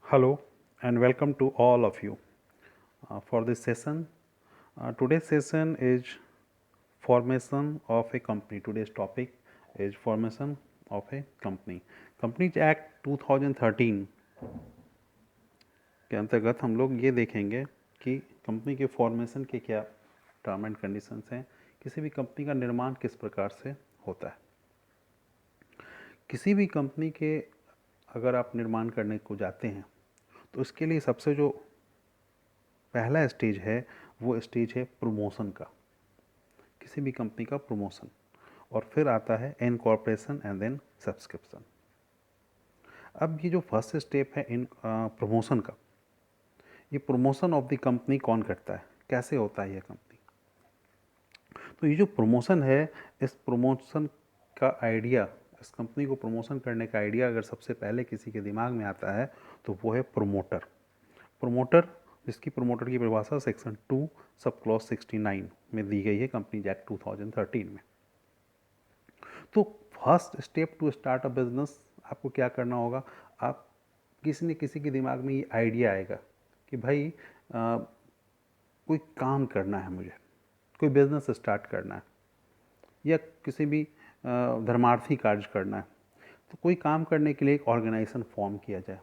Hello and welcome to all of you for this session. Today's session is formation of a company. Today's topic is formation of a company. Companies Act 2013 के अंतर्गत हम लोग ये देखेंगे कि company के formation के क्या टर्म एंड कंडीशंस हैं, किसी भी कंपनी का निर्माण किस प्रकार से होता है। किसी भी कंपनी के अगर आप निर्माण करने को जाते हैं तो इसके लिए सबसे जो पहला स्टेज है वो स्टेज है प्रमोशन का, किसी भी कंपनी का प्रमोशन, और फिर आता है इनकॉर्पोरेशन एंड देन सब्सक्रिप्शन। अब ये जो फर्स्ट स्टेप है इन प्रमोशन का, ये प्रमोशन ऑफ द कंपनी कौन करता है, कैसे होता है ये कंपनी। तो ये जो प्रमोशन है, इस प्रमोशन का आइडिया, इस कंपनी को प्रमोशन करने का आइडिया अगर सबसे पहले किसी के दिमाग में आता है तो वो है प्रमोटर। प्रमोटर, जिसकी प्रमोटर की परिभाषा सेक्शन 2 सब क्लॉज 69 में दी गई है कंपनीज एक्ट 2013 में। तो first step to start a business, आपको क्या करना होगा, आप किसी न किसी के दिमाग में ये आइडिया आएगा कि भाई कोई काम करना है, मुझे कोई बिजनेस स्टार्ट करना है या किसी भी धर्मार्थी कार्य करना है। तो कोई काम करने के लिए एक ऑर्गेनाइजेशन फॉर्म किया जाए,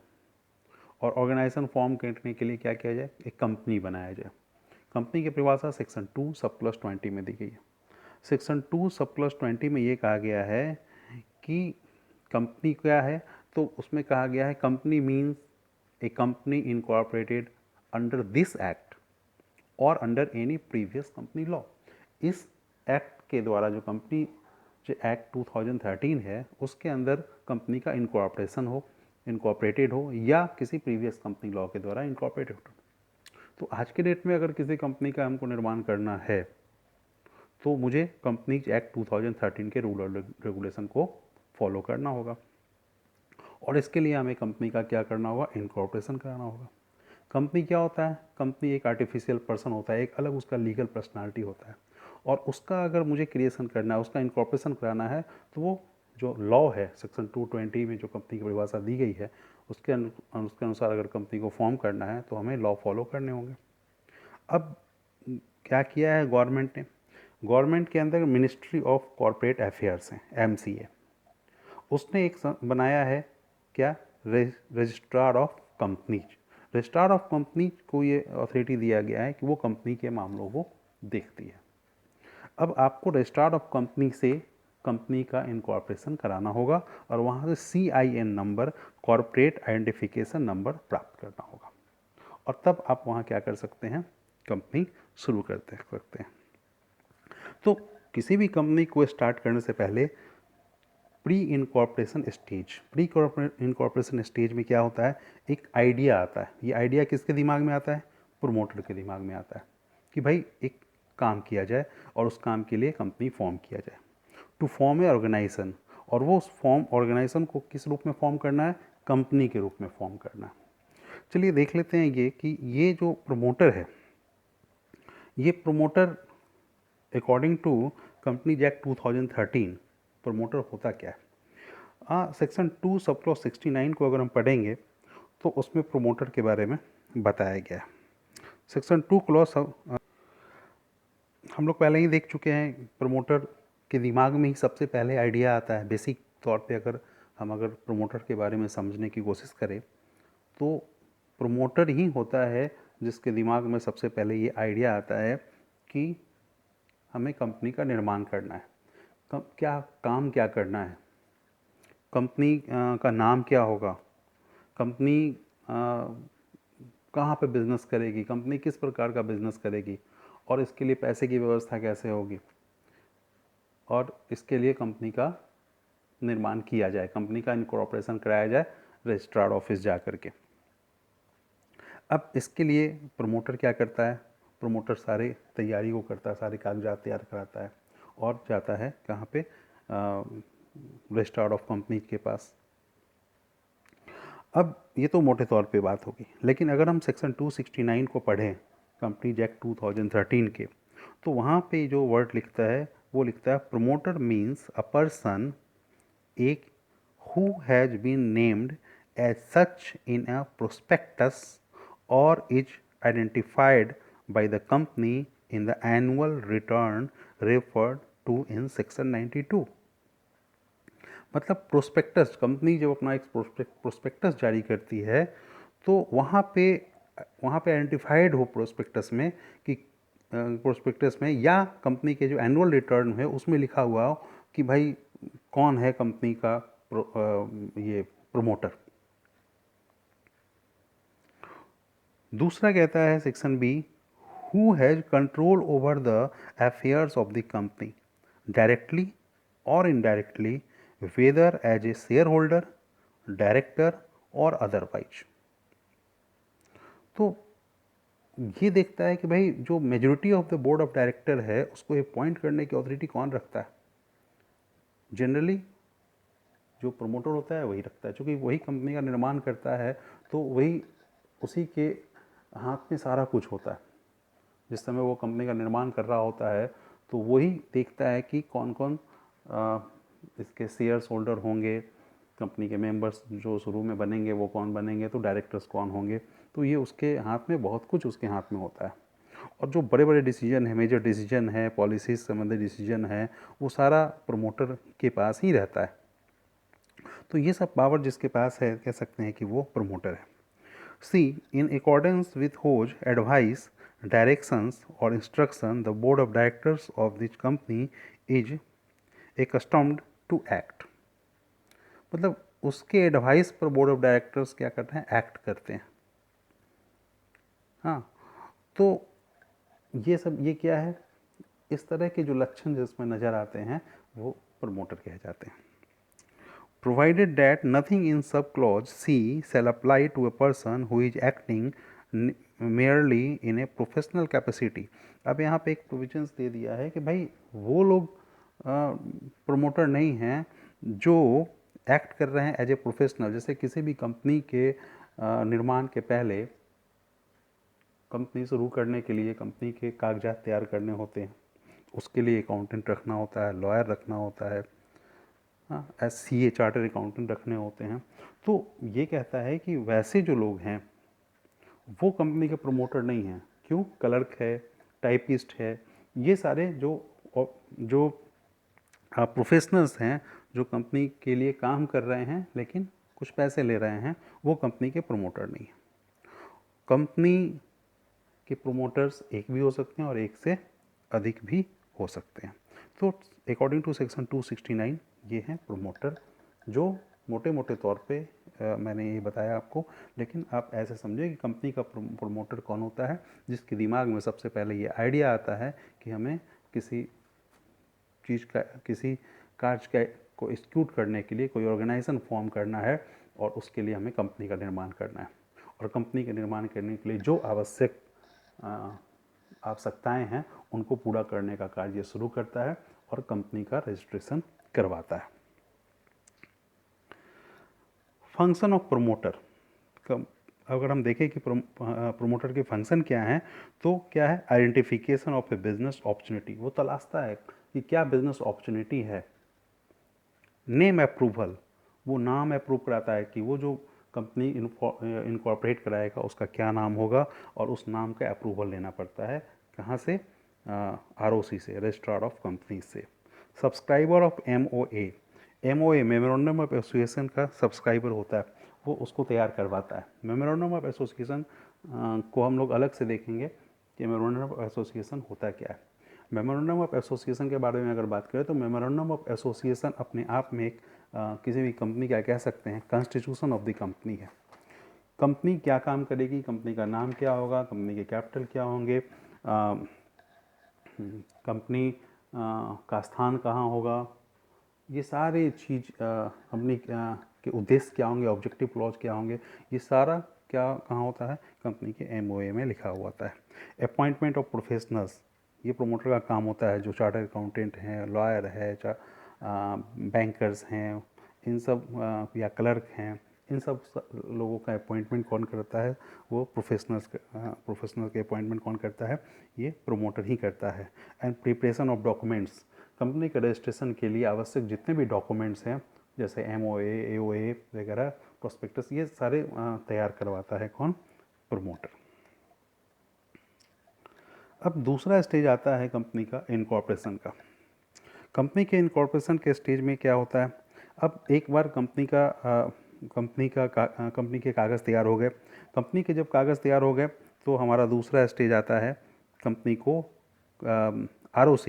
और ऑर्गेनाइजेशन फॉर्म करने के लिए क्या किया जाए, एक कंपनी बनाया जाए। कंपनी की परिभाषा सेक्शन 2 सब प्लस 20 में दी गई है। सेक्शन 2 सब प्लस 20 में ये कहा गया है कि कंपनी क्या है, तो उसमें कहा गया है company means a company incorporated under this act और under any previous company law. इस एक्ट के द्वारा जो कंपनी, जो एक्ट 2013 है उसके अंदर कंपनी का इनकॉर्पोरेशन हो, इनकॉर्पोरेटेड हो, या किसी प्रीवियस कंपनी लॉ के द्वारा इनकॉर्पोरेटेड हो। तो आज के डेट में अगर किसी कंपनी का हमको निर्माण करना है तो मुझे कंपनीज एक्ट 2013 के रूल और रेगुलेशन को फॉलो करना होगा, और इसके लिए हमें कंपनी का क्या करना होगा, इनकॉर्पोरेशन कराना होगा। कंपनी क्या होता है, कंपनी एक आर्टिफिशियल पर्सन होता है, एक अलग उसका लीगल पर्सनालिटी होता है, और उसका अगर मुझे क्रिएशन करना है, उसका इनकॉर्पोरेशन कराना है, तो वो जो लॉ है सेक्शन 220 में जो कंपनी की परिभाषा दी गई है उसके अनुसार अगर कंपनी को फॉर्म करना है तो हमें लॉ फॉलो करने होंगे। अब क्या किया है गवर्नमेंट ने, गवर्नमेंट के अंदर मिनिस्ट्री ऑफ कॉरपोरेट अफेयर्स है, MCA, उसने एक बनाया है क्या, registrar of companies. Registrar of company को ये अथॉरिटी दिया गया है कि वो कंपनी के मामलों को देखती है। अब आपको रजिस्ट्रार ऑफ कंपनी से कंपनी का इनकॉर्पोरेशन कराना होगा और वहाँ से CIN number, corporate identification number प्राप्त करना होगा, और तब आप वहाँ क्या कर सकते हैं, कंपनी शुरू करते सकते हैं। तो किसी भी कंपनी को स्टार्ट करने से पहले pre incorporation stage, pre incorporation stage में क्या होता है, एक आइडिया आता है। ये आइडिया किसके दिमाग में आता है, प्रोमोटर के दिमाग में आता है कि भाई एक काम किया जाए और उस काम के लिए कंपनी फॉर्म किया जाए, टू फॉर्म ए ऑर्गेनाइजेशन। और वो उस ऑर्गेनाइजेशन को किस रूप में फॉर्म करना है, कंपनी के रूप में फॉर्म करना है। चलिए देख लेते हैं ये कि ये जो प्रमोटर है, ये promoter according to companies act 2013 promoter होता क्या है। सेक्शन 2 सब क्लॉज 69 को अगर हम पढ़ेंगे तो उसमें प्रमोटर के बारे में बताया गया है। सेक्शन 2 क्लॉज हम लोग पहले ही देख चुके हैं, प्रमोटर के दिमाग में ही सबसे पहले आइडिया आता है। बेसिक तौर पे अगर प्रमोटर के बारे में समझने की कोशिश करें तो प्रमोटर ही होता है जिसके दिमाग में सबसे पहले ये आइडिया आता है कि हमें कंपनी का निर्माण करना है, क्या काम क्या करना है, कंपनी का नाम क्या होगा, कंपनी कहाँ पे बिजनेस करेगी, कंपनी किस प्रकार का बिजनेस करेगी, और इसके लिए पैसे की व्यवस्था कैसे होगी, और इसके लिए कंपनी का निर्माण किया जाए, कंपनी का इनकॉर्पोरेशन कराया जाए रजिस्ट्रार ऑफिस जा करके। अब इसके लिए प्रमोटर क्या करता है, प्रमोटर सारे तैयारी को करता है, सारे कागजात तैयार कराता है और जाता है कहाँ पे, रजिस्ट्रार ऑफ कंपनी के पास। अब ये तो मोटे तौर पे बात होगी, लेकिन अगर हम सेक्शन 269 को पढ़ें कंपनीज एक्ट 2013 के, तो वहाँ पे जो वर्ड लिखता है वो लिखता है प्रमोटर मीन्स अ पर्सन एक who has been named as such in a prospectus or is identified by the company in the annual return referred to in section 92। मतलब प्रोस्पेक्टस, कंपनी जब अपना एक प्रोस्पेक्टस जारी करती है तो वहाँ पे आइडेंटिफाइड हो प्रोस्पेक्टस में कि प्रोस्पेक्टस में या कंपनी के जो एनुअल रिटर्न है उसमें लिखा हुआ हो कि भाई कौन है कंपनी का ये प्रमोटर। दूसरा कहता है section B, who has control over the affairs of the company directly और indirectly whether as a shareholder, director और अदरवाइज। तो ये देखता है कि भाई जो majority of the board of director है उसको अपॉइंट करने की अथॉरिटी कौन रखता है। जनरली जो प्रमोटर होता है वही रखता है, क्योंकि वही कंपनी का निर्माण करता है तो वही उसी के हाथ में सारा कुछ होता है। जिस समय वो कंपनी का निर्माण कर रहा होता है तो वही देखता है कि कौन कौन इसके शेयर्स होल्डर होंगे, कंपनी के मेंबर्स जो शुरू में बनेंगे वो कौन बनेंगे, तो डायरेक्टर्स कौन होंगे। तो ये उसके हाथ में, बहुत कुछ उसके हाथ में होता है। और जो बड़े बड़े डिसीजन है, मेजर डिसीजन है, पॉलिसीज संबंधित डिसीजन है, वो सारा प्रमोटर के पास ही रहता है। तो ये सब पावर जिसके पास है कह सकते हैं कि वो प्रमोटर है। C, in accordance with whose advice, directions और instruction the board of directors of this company is accustomed to act. मतलब उसके एडवाइस पर बोर्ड ऑफ डायरेक्टर्स क्या करते हैं, एक्ट करते हैं। हाँ, तो ये सब ये क्या है, इस तरह के जो लक्षण जिसमें नज़र आते हैं वो प्रमोटर कहे जाते हैं। Provided that nothing in sub clause C shall apply to a person who is acting merely in a professional capacity। अब यहाँ पे एक प्रोविजंस दे दिया है कि भाई वो लोग प्रमोटर नहीं हैं जो एक्ट कर रहे हैं एज ए प्रोफेशनल। जैसे किसी भी कंपनी के निर्माण के पहले कंपनी शुरू करने के लिए कंपनी के कागजात तैयार करने होते हैं, उसके लिए अकाउंटेंट रखना होता है, लॉयर रखना होता है, हाँ, SCA चार्टर अकाउंटेंट रखने होते हैं। तो ये कहता है कि वैसे जो लोग हैं वो कंपनी के प्रमोटर नहीं हैं। क्यों? क्लर्क है, टाइपिस्ट है, ये सारे जो प्रोफेशनल्स हैं जो कंपनी के लिए काम कर रहे हैं लेकिन कुछ पैसे ले रहे हैं, वो कंपनी के प्रमोटर नहीं हैं। कंपनी के प्रोमोटर्स एक भी हो सकते हैं और एक से अधिक भी हो सकते हैं। तो अकॉर्डिंग टू सेक्शन 269 ये हैं प्रमोटर, जो मोटे मोटे तौर पे मैंने ये बताया आपको। लेकिन आप ऐसे समझिए कि कंपनी का प्रमोटर कौन होता है, जिसके दिमाग में सबसे पहले ये आइडिया आता है कि हमें किसी चीज़ का, किसी कार्य को एक्सिक्यूट करने के लिए कोई ऑर्गेनाइजेशन फॉर्म करना है और उसके लिए हमें कंपनी का निर्माण करना है। और कंपनी का निर्माण करने के लिए जो आवश्यक आवश्यकताएं हैं उनको पूरा करने का कार्य शुरू करता है और कंपनी का रजिस्ट्रेशन करवाता है। फंक्शन ऑफ प्रमोटर, अगर हम देखें कि प्रमोटर के फंक्शन क्या हैं तो क्या है, identification of A business opportunity, वो तलाशता है कि क्या बिजनेस अपॉर्चुनिटी है। नेम अप्रूवल, वो नाम अप्रूव कराता है कि वो जो कंपनी इनकॉर्पोरेट कराएगा उसका क्या नाम होगा, और उस नाम का अप्रूवल लेना पड़ता है कहाँ से, ROC से, रजिस्ट्रार ऑफ कंपनी से। Subscriber of MOA, memorandum of association का सब्सक्राइबर होता है, वो उसको तैयार करवाता है। मेमोरेंडम ऑफ एसोसिएशन को हम लोग अलग से देखेंगे कि मेमोरेंडम ऑफ एसोसिएशन होता क्या है। मेमोरेंडम ऑफ एसोसिएशन के बारे में अगर बात करें तो मेमोरेंडम ऑफ एसोसिएशन अपने आप में एक किसी भी कंपनी का कह सकते हैं कॉन्स्टिट्यूशन ऑफ द कंपनी है। कंपनी क्या काम करेगी, कंपनी का नाम क्या होगा, कंपनी के कैपिटल क्या होंगे, कंपनी का स्थान कहाँ होगा, ये सारे चीज़ कंपनी के उद्देश्य क्या होंगे, ऑब्जेक्टिव क्लॉज क्या होंगे, ये सारा क्या कहाँ होता है, कंपनी के MOA में लिखा हुआ होता है। अपॉइंटमेंट ऑफ प्रोफेशनल्स, ये प्रमोटर का काम होता है। जो चार्टर अकाउंटेंट हैं, लॉयर है, बैंकर्स हैं, इन सब या क्लर्क हैं, इन सब लोगों का अपॉइंटमेंट कौन करता है, वो प्रोफेशनल के अपॉइंटमेंट कौन करता है, ये प्रमोटर ही करता है। And preparation of documents, company के रजिस्ट्रेशन के लिए आवश्यक जितने भी डॉक्यूमेंट्स हैं जैसे MOA, AOA वगैरह, प्रोस्पेक्टस, ये सारे तैयार करवाता है कौन? प्रमोटर। अब दूसरा स्टेज आता है कंपनी का इनकॉर्पोरेशन का। कंपनी के इनकॉर्पोरेशन के स्टेज में क्या होता है? अब एक बार कंपनी के कागज़ तैयार हो गए। कंपनी के जब कागज़ तैयार हो गए तो हमारा दूसरा स्टेज आता है कंपनी को ROC,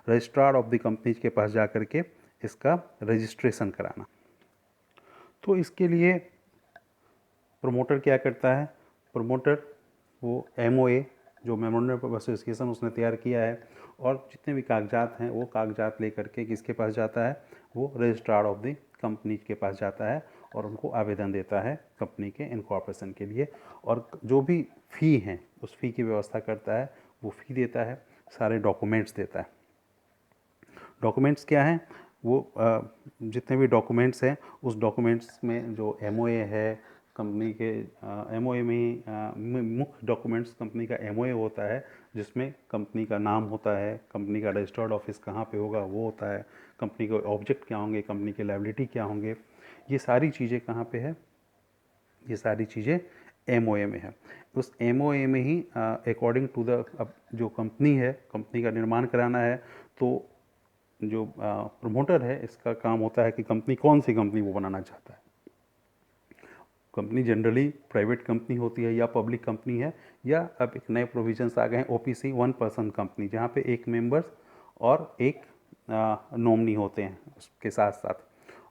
registrar of the company के पास जा कर के इसका रजिस्ट्रेशन कराना। तो इसके लिए प्रमोटर क्या करता है? प्रमोटर वो MOA जो मेमोरेंडम ऑफ एसोसिएशन उसने तैयार किया है, और जितने भी कागजात हैं वो कागजात लेकर के किसके पास जाता है? वो रजिस्ट्रार ऑफ द कंपनी के पास जाता है और उनको आवेदन देता है कंपनी के इनकॉर्पोरेशन के लिए, और जो भी फ़ी हैं उस फ़ी की व्यवस्था करता है, वो फ़ी देता है, सारे डॉक्यूमेंट्स देता है। डॉक्यूमेंट्स क्या हैं? वो जितने भी डॉक्यूमेंट्स हैं उस डॉक्यूमेंट्स में जो MOA है कंपनी के, MOA में ही मुख्य डॉक्यूमेंट्स कंपनी का MOA होता है, जिसमें कंपनी का नाम होता है, कंपनी का रजिस्टर्ड ऑफिस कहाँ पे होगा वो होता है, कंपनी के ऑब्जेक्ट क्या होंगे, कंपनी के लायबिलिटी क्या होंगे, ये सारी चीज़ें कहाँ पे है? ये सारी चीज़ें MOA में है। उस MOA में ही अकॉर्डिंग टू द, अब जो कंपनी है, कंपनी का निर्माण कराना है, तो जो प्रमोटर है इसका काम होता है कि कंपनी कौन सी कंपनी वो बनाना चाहता है। कंपनी जनरली प्राइवेट कंपनी होती है या पब्लिक कंपनी है, या अब एक नए प्रोविजंस आ गए हैं OPC 1 पर्सन कंपनी, जहाँ पे एक मेंबर्स और एक नॉमिनी होते हैं उसके साथ साथ,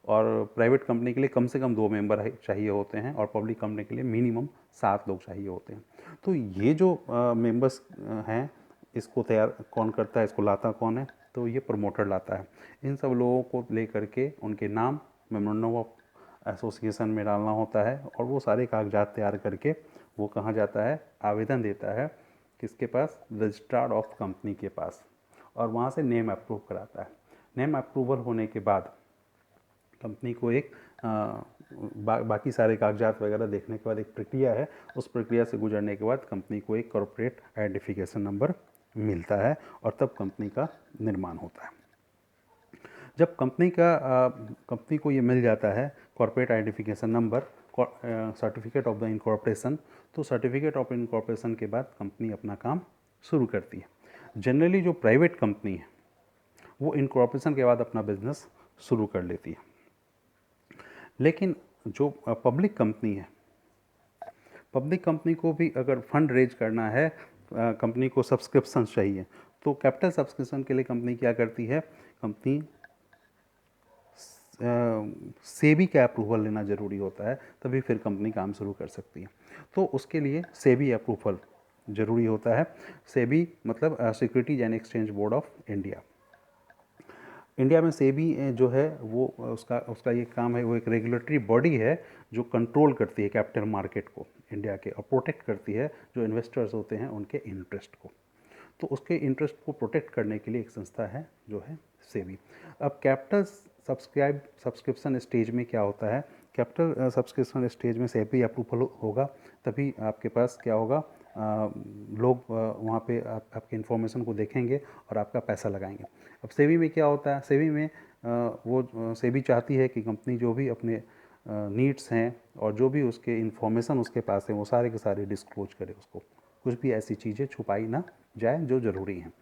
और प्राइवेट कंपनी के लिए कम से कम 2 मेंबर चाहिए होते हैं, और पब्लिक कंपनी के लिए मिनिमम 7 लोग चाहिए होते हैं। तो ये जो मेंबर्स हैं, इसको तैयार कौन करता है, इसको लाता कौन है? तो ये प्रमोटर लाता है। इन सब लोगों को ले करके उनके नाम मेमोरेंडम ऑफ एसोसिएशन में डालना होता है, और वो सारे कागजात तैयार करके वो कहाँ जाता है? आवेदन देता है किसके पास? रजिस्ट्रार ऑफ कंपनी के पास, और वहाँ से नेम अप्रूव कराता है। नेम अप्रूवल होने के बाद कंपनी को एक बाकी सारे कागजात वगैरह देखने के बाद एक प्रक्रिया है, उस प्रक्रिया से गुजरने के बाद कंपनी को एक कॉर्पोरेट आइडेंटिफिकेशन नंबर मिलता है, और तब कंपनी का निर्माण होता है। जब कंपनी को ये मिल जाता है corporate identification number, certificate of the incorporation, तो सर्टिफिकेट ऑफ इनकॉर्पोरेशन के बाद कंपनी अपना काम शुरू करती है। जनरली जो प्राइवेट कंपनी है वो इनकॉर्पोरेशन के बाद अपना बिजनेस शुरू कर लेती है, लेकिन जो पब्लिक कंपनी है, पब्लिक कंपनी को भी अगर फंड रेज करना है, कंपनी को सब्सक्रिप्शन चाहिए, तो कैपिटल सब्सक्रिप्शन के लिए कंपनी क्या करती है? कंपनी सेबी का अप्रूवल लेना ज़रूरी होता है, तभी फिर कंपनी काम शुरू कर सकती है। तो उसके लिए सेबी अप्रूवल ज़रूरी होता है। सेबी मतलब securities and exchange board of India. India में सेबी जो है वो उसका ये काम है, वो एक रेगुलेटरी बॉडी है जो कंट्रोल करती है कैपिटल मार्केट को इंडिया के, और प्रोटेक्ट करती है जो इन्वेस्टर्स होते हैं उनके इंटरेस्ट को। तो उसके इंटरेस्ट को प्रोटेक्ट करने के लिए एक संस्था है जो है सेबी। अब कैपिटल सब्सक्रिप्शन स्टेज में क्या होता है? कैपिटल सब्सक्रिप्शन स्टेज में सेबी अप्रूवल होगा, तभी आपके पास क्या होगा? लोग वहाँ पे आपके इन्फॉर्मेशन को देखेंगे और आपका पैसा लगाएंगे। अब सेबी में क्या होता है? सेबी में वो सेबी चाहती है कि कंपनी जो भी अपने नीड्स हैं और जो भी उसके इन्फॉर्मेशन उसके पास है वो सारे के सारे डिस्क्लोज करे, उसको कुछ भी ऐसी चीज़ें छुपाई ना जाए जो ज़रूरी हैं।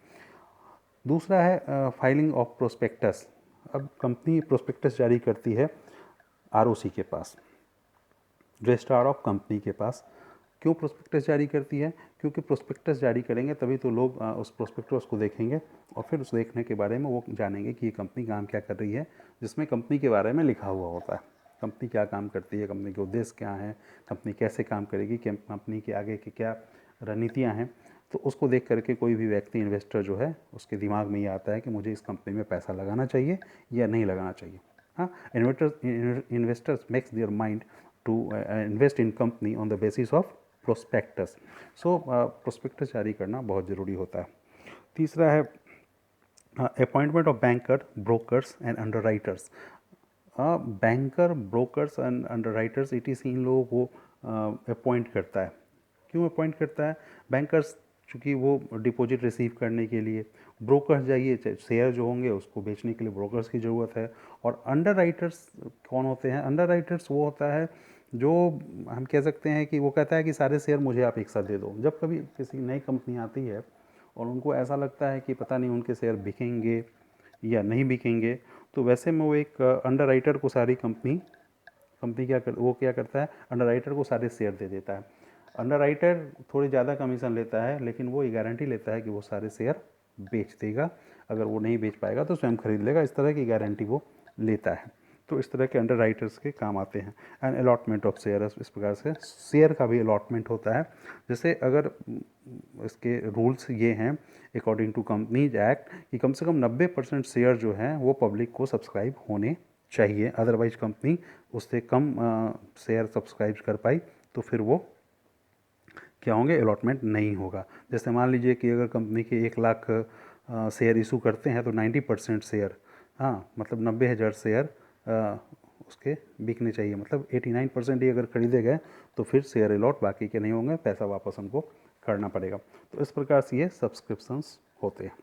दूसरा है फाइलिंग ऑफ प्रोस्पेक्टस। अब कंपनी प्रोस्पेक्टस जारी करती है ROC के पास, रजिस्ट्रार ऑफ कंपनी के पास। क्यों प्रोस्पेक्टस जारी करती है? क्योंकि प्रोस्पेक्टस जारी करेंगे तभी तो लोग उस प्रोस्पेक्टस को देखेंगे, और फिर उस देखने के बारे में वो जानेंगे कि ये कंपनी काम क्या कर रही है, जिसमें कंपनी के बारे में लिखा हुआ होता है। कंपनी क्या काम करती है, कंपनी के उद्देश्य क्या हैं, कंपनी कैसे काम करेगी, कंपनी के आगे की क्या रणनीतियाँ हैं। तो उसको देख करके कोई भी व्यक्ति, इन्वेस्टर जो है, उसके दिमाग में ये आता है कि मुझे इस कंपनी में पैसा लगाना चाहिए या नहीं लगाना चाहिए। हाँ, investors makes their mind to invest in company on the basis of prospectus. So prospectus जारी करना बहुत ज़रूरी होता है। तीसरा है appointment of banker, brokers and underwriters. Banker, brokers and underwriters ETC इन लोगों को अपॉइंट करता है। क्यों अपॉइंट करता है? बैंकर्स चूँकि वो डिपॉजिट रिसीव करने के लिए, ब्रोकर्स जाइए, शेयर जो होंगे उसको बेचने के लिए ब्रोकर्स की ज़रूरत है। और अंडर राइटर्स कौन होते हैं? अंडर राइटर्स वो होता है जो हम कह सकते हैं कि वो कहता है कि सारे शेयर मुझे आप एक साथ दे दो। जब कभी किसी नई कंपनी आती है और उनको ऐसा लगता है कि पता नहीं उनके शेयर बिकेंगे या नहीं बिकेंगे, तो वैसे में वो एक अंडर राइटर को सारी कंपनी वो क्या करता है, अंडर राइटर को सारे शेयर दे देता है। अंडर राइटर थोड़ी ज़्यादा कमीशन लेता है, लेकिन वो ये गारंटी लेता है कि वो सारे शेयर बेच देगा। अगर वो नहीं बेच पाएगा तो स्वयं खरीद लेगा, इस तरह की गारंटी वो लेता है। तो इस तरह के अंडर राइटर्स के काम आते हैं। एंड अलॉटमेंट ऑफ शेयर, इस प्रकार से शेयर का भी अलॉटमेंट होता है। जैसे अगर इसके रूल्स ये हैं अकॉर्डिंग टू कंपनीज एक्ट कि कम से कम 90% शेयर जो हैं वो पब्लिक को सब्सक्राइब होने चाहिए, अदरवाइज कंपनी उससे कम शेयर सब्सक्राइब कर पाई तो फिर वो क्या होंगे, अलॉटमेंट नहीं होगा। जैसे मान लीजिए कि अगर कंपनी के 1 लाख शेयर इशू करते हैं तो 90% शेयर, हाँ मतलब 90,000 शेयर उसके बिकने चाहिए, मतलब 89% ही अगर खरीदे गए तो फिर शेयर अलॉट, बाकी के नहीं होंगे, पैसा वापस हमको करना पड़ेगा। तो इस प्रकार से ये सब्सक्रिप्शंस होते हैं।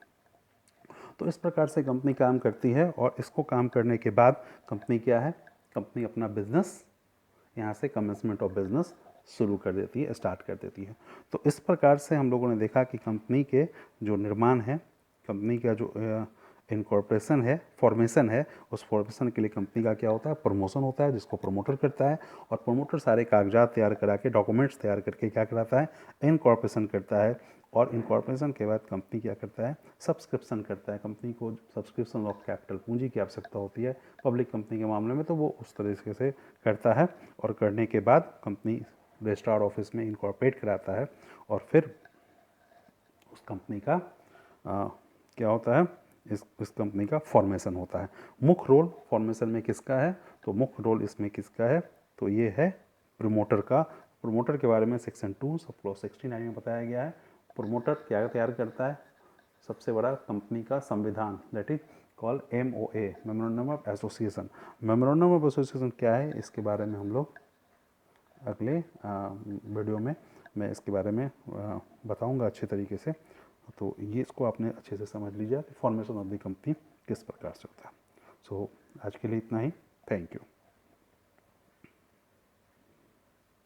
तो इस प्रकार से कंपनी काम करती है और इसको काम करने के बाद कंपनी क्या है, कंपनी अपना बिजनेस यहाँ से कमेंसमेंट ऑफ बिजनेस शुरू कर देती है, स्टार्ट कर देती है। तो इस प्रकार से हम लोगों ने देखा कि कंपनी के जो निर्माण है, कंपनी का जो इनकॉर्पोरेशन है, फॉर्मेशन है, उस फॉर्मेशन के लिए कंपनी का क्या होता है, प्रमोशन होता है, जिसको प्रमोटर करता है। और प्रमोटर सारे कागजात तैयार करा के, डॉक्यूमेंट्स तैयार करके क्या कराता है, इनकॉर्पोरेशन करता है। और इनकॉर्पोरेशन के बाद कंपनी क्या करता है, सब्सक्रिप्शन करता है। कंपनी को सब्सक्रिप्शन ऑफ कैपिटल, पूंजी की आवश्यकता होती है पब्लिक कंपनी के मामले में, तो वो उस तरीके से करता है। और करने के बाद कंपनी रजिस्ट्रार ऑफिस में इनकॉर्पोरेट कराता है और फिर उस कंपनी का क्या होता है, इस कंपनी का फॉर्मेशन होता है। मुख्य रोल फॉर्मेशन में किसका है, तो मुख्य रोल इसमें किसका है, तो ये है प्रमोटर का। प्रमोटर के बारे में सेक्शन 2 सब क्लॉज 69 में बताया गया है। प्रमोटर क्या तैयार करता है, सबसे बड़ा कंपनी का संविधान, that is call MOA, memorandum of association. Memorandum of association क्या है, इसके बारे में हम लोग अगले वीडियो में मैं इसके बारे में बताऊंगा अच्छे तरीके से। तो ये इसको आपने अच्छे से समझ लीजिए कि फॉर्मेशन ऑफ द कंपनी किस प्रकार से होता है। सो आज के लिए इतना ही, थैंक यू।